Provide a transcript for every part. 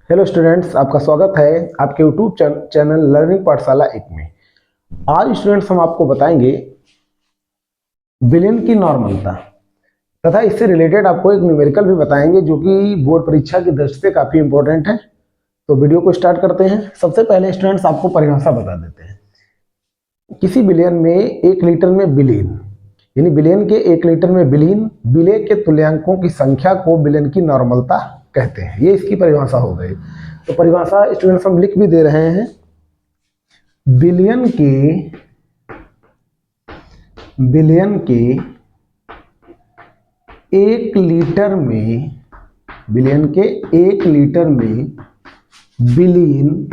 Hello students, आपका स्वागत है आपके यूट्यूब चैनल लर्निंग पाठशाला 1 में। आज स्टूडेंट्स हम आपको बताएंगे विलेन की नॉर्मलता तथा इससे रिलेटेड आपको एक न्यूमेरिकल भी बताएंगे जो कि बोर्ड परीक्षा की दृष्टि से काफ़ी इंपॉर्टेंट है। तो वीडियो को स्टार्ट करते हैं। सबसे पहले स्टूडेंट्स आपको परिभाषा बता देते हैं। किसी बिलियन में 1 लीटर में बिलियन यानी बिलियन के 1 लीटर में बिलियन बिले के तुल्यांकों की संख्या को बिलियन की नॉर्मलता कहते हैं। ये इसकी परिभाषा हो गई। तो परिभाषा स्टूडेंट्स हम लिख भी दे रहे हैं। बिलियन के 1 लीटर में बिलियन के 1 लीटर में बिलियन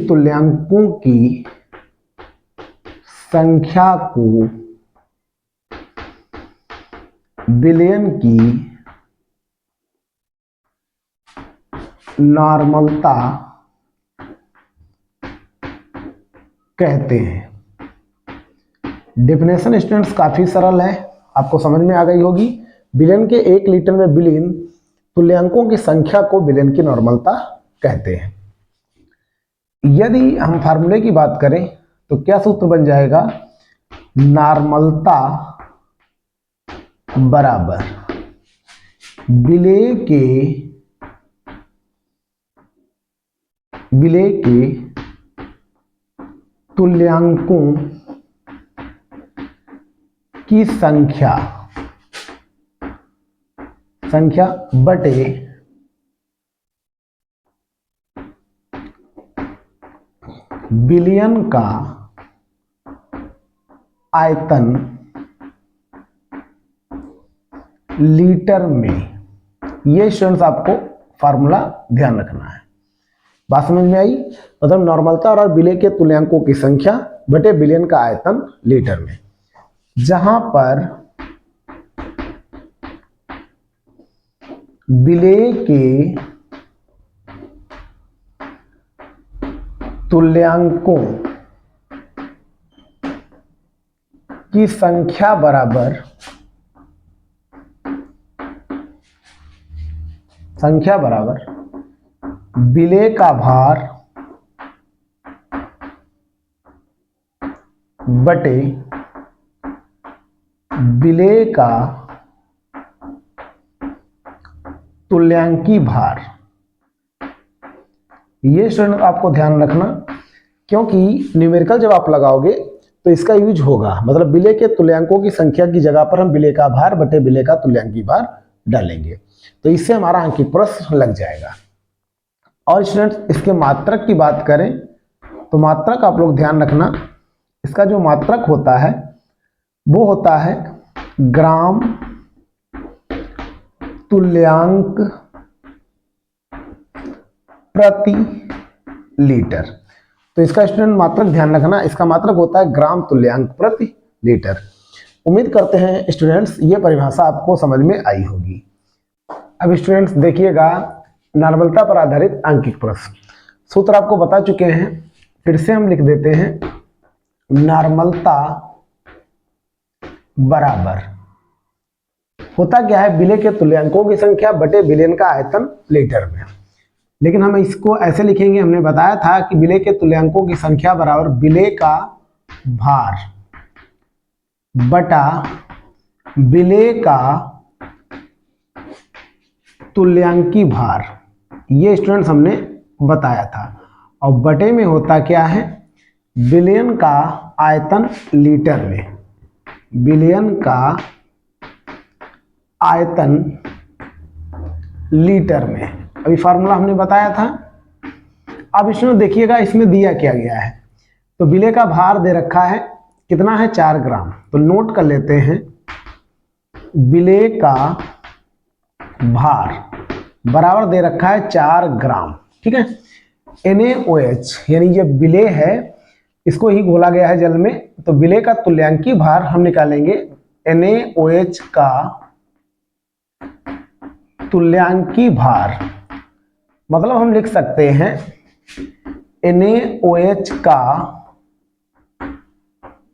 तुल्यांकों की संख्या को बिलियन की नॉर्मलता कहते हैं। डेफिनेशन स्टूडेंट्स काफी सरल है, आपको समझ में आ गई होगी। बिलियन के 1 लीटर में बिलियन तुल्यांकों की संख्या को बिलियन की नॉर्मलता कहते हैं। यदि हम फार्मूले की बात करें तो क्या सूत्र बन जाएगा? नॉर्मलता बराबर बिले के तुल्यांकों की संख्या बटे बिलियन का आयतन लीटर में। ये स्टूडेंट्स आपको फार्मूला ध्यान रखना है। बात समझ में आई? मतलब नॉर्मलता और बिले के तुल्यांकों की संख्या बटे बिलियन का आयतन लीटर में, जहां पर बिले के तुल्यांकों की संख्या बराबर बिले का भार बटे बिले का तुल्यांकी भार। ये स्टूडेंट आपको ध्यान रखना, क्योंकि न्यूमेरिकल जब आप लगाओगे तो इसका यूज होगा। मतलब बिले के तुल्यांकों की संख्या की जगह पर हम बिले का भार बटे बिले का तुल्यांकी भार डालेंगे, तो इससे हमारा अंकित प्रश्न लग जाएगा। और स्टूडेंट्स इसके मात्रक की बात करें तो मात्रक आप लोग ध्यान रखना, इसका जो मात्रक होता है वो होता है ग्राम तुल्यांक प्रति लीटर। तो इसका स्टूडेंट मात्रक ध्यान रखना, इसका मात्रक होता है ग्राम तुल्यांक प्रति लीटर। उम्मीद करते हैं स्टूडेंट्स ये परिभाषा आपको समझ में आई होगी। अब स्टूडेंट्स देखिएगा, नॉर्मलता पर आधारित अंकित प्रश्न। सूत्र आपको बता चुके हैं, फिर से हम लिख देते हैं। नॉर्मलता बराबर होता क्या है? बिले के तुल्यांकों की संख्या बटे बिलियन का आयतन लीटर में। लेकिन हम इसको ऐसे लिखेंगे, हमने बताया था कि बिले के तुल्यांकों की संख्या बराबर बिले का भार बटा बिले का तुल्यांकी भार। ये स्टूडेंट्स हमने बताया था। और बटे में होता क्या है? बिलियन का आयतन लीटर में। बिलियन का आयतन लीटर में, अभी फार्मूला हमने बताया था। अब इसमें देखिएगा, इसमें दिया क्या गया है। तो बिले का भार दे रखा है, कितना है? 4 ग्राम। तो नोट कर लेते हैं, बिले का भार बराबर दे रखा है 4 ग्राम। ठीक है। NaOH यानी ये बिले है, इसको ही घोला गया है जल में। तो बिले का तुल्यांकी भार हम निकालेंगे। NaOH का तुल्यांकी भार मतलब हम लिख सकते हैं NaOH का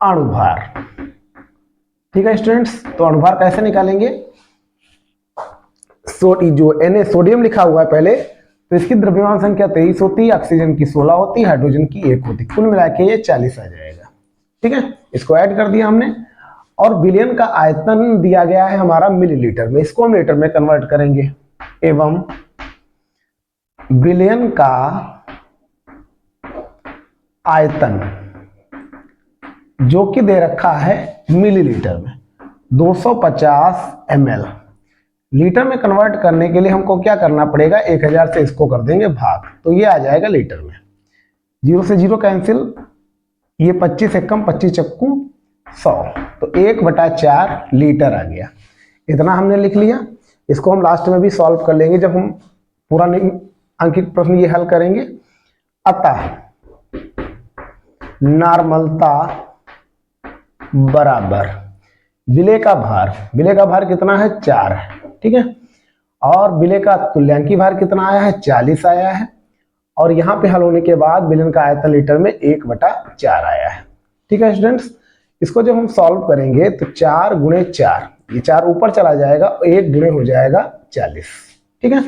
अणुभार। ठीक है स्टूडेंट्स, तो अनुभार कैसे निकालेंगे? जो Na सोडियम लिखा हुआ है पहले, तो इसकी द्रव्यमान संख्या 23 होती है, ऑक्सीजन की 16 होती है, हाइड्रोजन की 1 होती है, कुल मिला के ये 40 आ जाएगा। ठीक है, इसको ऐड कर दिया हमने। और विलयन का आयतन दिया गया है हमारा मिलीलीटर में, इसको हम लीटर में कन्वर्ट करेंगे। एवं विलयन का आयतन जो कि दे रखा है मिलीलीटर में 250 ml। लीटर में कन्वर्ट करने के लिए हमको क्या करना पड़ेगा? 1000 से इसको कर देंगे भाग, तो ये आ जाएगा लीटर में। 0 से 0 कैंसिल, ये 25 एकम 25 चक्कू 100, तो 1/4 लीटर आ गया। इतना हमने लिख लिया। इसको हम लास्ट में भी सॉल्व कर लेंगे जब हम पूरा अंकित प्रश्न ये हल करेंगे। अतः नॉर्मलता बराबर विलेय का भार कितना है? 4 है। ठीक है, और विलेय का तुल्यांकी भार कितना आया है? 40 आया है। और यहाँ पे हल होने के बाद विलयन का आयतन लीटर में 1/4 आया है। ठीक है स्टूडेंट्स, इसको जब हम सॉल्व करेंगे तो 4 × 4, ये 4 ऊपर चला जाएगा, 1 गुणे हो जाएगा 40। ठीक है,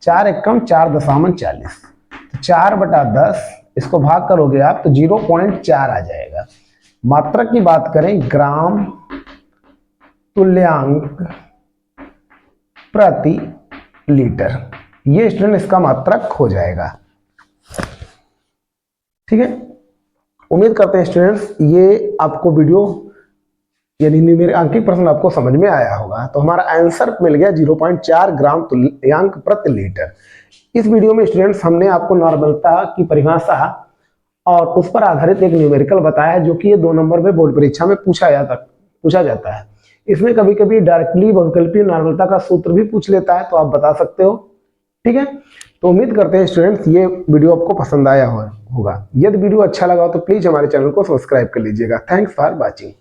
4 एकम 4.40, तो 4/10, इसको भाग करोगे आप तो 0.4 आ जाएगा। मात्रक की बात करें, ग्राम तुल्यांक प्रति लीटर, ये स्टूडेंट इसका मात्रक हो जाएगा। ठीक है, उम्मीद करते हैं स्टूडेंट्स ये आपको वीडियो यानी मेरे अंकित प्रश्न आपको समझ में आया होगा। तो हमारा आंसर मिल गया 0.4 ग्राम तुल्यांक प्रति लीटर। इस वीडियो में स्टूडेंट्स हमने आपको नॉर्मलता की परिभाषा और उस पर आधारित एक न्यूमेरिकल बताया, जो कि ये 2 नंबर में बोर्ड परीक्षा में पूछा जाता है। इसमें कभी कभी डायरेक्टली बहुविकल्पीय नॉर्मलता का सूत्र भी पूछ लेता है, तो आप बता सकते हो। ठीक है, तो उम्मीद करते हैं स्टूडेंट्स ये वीडियो आपको पसंद आया होगा। यदि वीडियो अच्छा लगा हो तो प्लीज हमारे चैनल को सब्सक्राइब कर लीजिएगा। Thanks for watching.